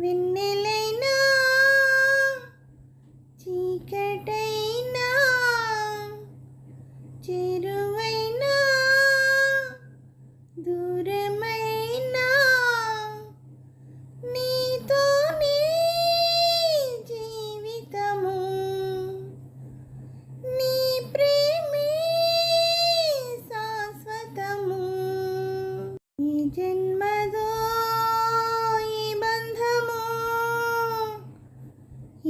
వెన్నెలైనా చీకటైనా చెరువైనా దూరమైనా నీతోనే జీవితము నీ ప్రేమే శాశ్వతము ఈ జన్మదో ఈ బంధము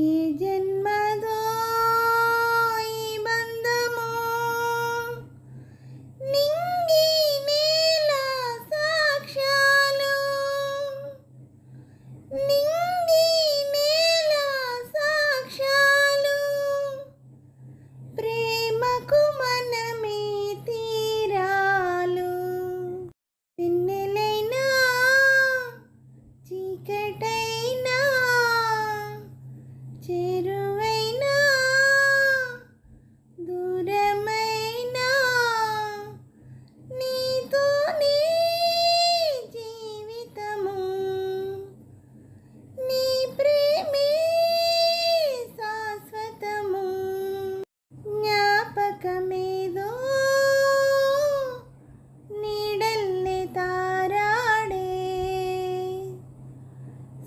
ఈ జన్మదో ఈ బంధము నింగి నేల సాక్ష్యాలు నింగి నేల సాక్ష్యాలు ప్రేమకు మనమే తీరాలు వెన్నెలైనా చీకటైనా చెరువైనా దూరమైనా నీతోనే జీవితము నీ ప్రేమే శాశ్వతము జ్ఞాపకమేదో నీడల్లే తారాడే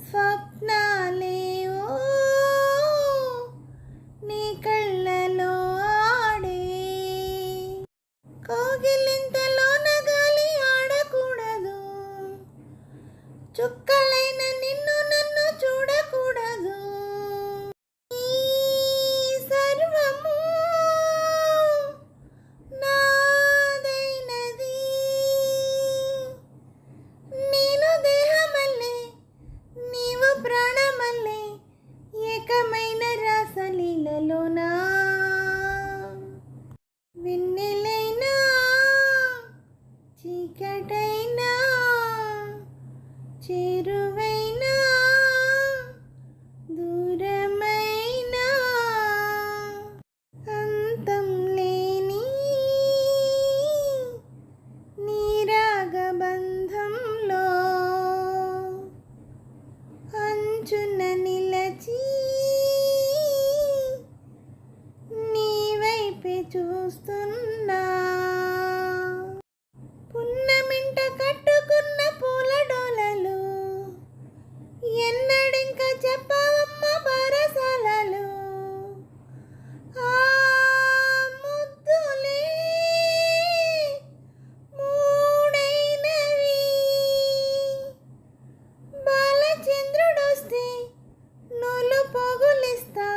స్వప్నాలేవో నీ కళ్ళలో ఆడే కోగిలింతలోన గాలి ఆడకూడదు చుక్కలైన నిన్ను నన్ను చూడకూడదు ఈ సర్వము నాదైనది నేను దేహమల్లే నీవు ప్రాణమల్లే ఏకమైన రాసలీలలోనా వెన్నెలైనా చీకటైనా చెరువైనా దూరమైనా అంతం లేని నీరాగబంధంలో అంచున నిలచి నీ వైపే చూస్తున్నా పున్నమింట కట్టుకున్న పూల డోలలు ఎన్నడింక చెప్పవమ్మ పరసలలు ఆ ముద్దులే మూడైనవి బాలచంద్రుడొస్తే నూలు పోగులిస్తా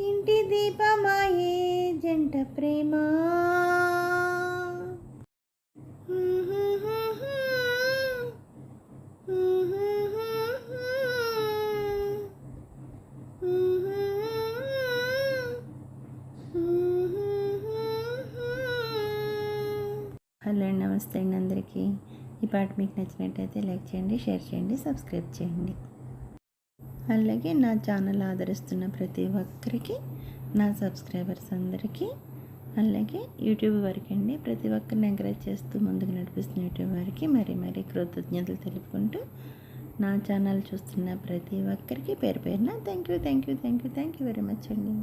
ఇంటి దీపమాయే జంట ప్రేమ హలో అండి, నమస్తే అండి అందరికీ. ఈ పాట మీకు నచ్చినట్టయితే లైక్ చేయండి, షేర్ చేయండి, సబ్స్క్రైబ్ చేయండి. అలాగే నా ఛానల్ ఆదరిస్తున్న ప్రతి ఒక్కరికి, నా సబ్స్క్రైబర్స్ అందరికీ, అలాగే యూట్యూబ్ వరకు అండి ప్రతి ఒక్కరిని ఎంకరేజ్ చేస్తూ ముందుకు నడిపిస్తున్న యూట్యూబ్ వారికి మరీ కృతజ్ఞతలు తెలుపుకుంటూ, నా ఛానల్ చూస్తున్న ప్రతి ఒక్కరికి పేరు పేరున థ్యాంక్ యూ వెరీ మచ్ అండి.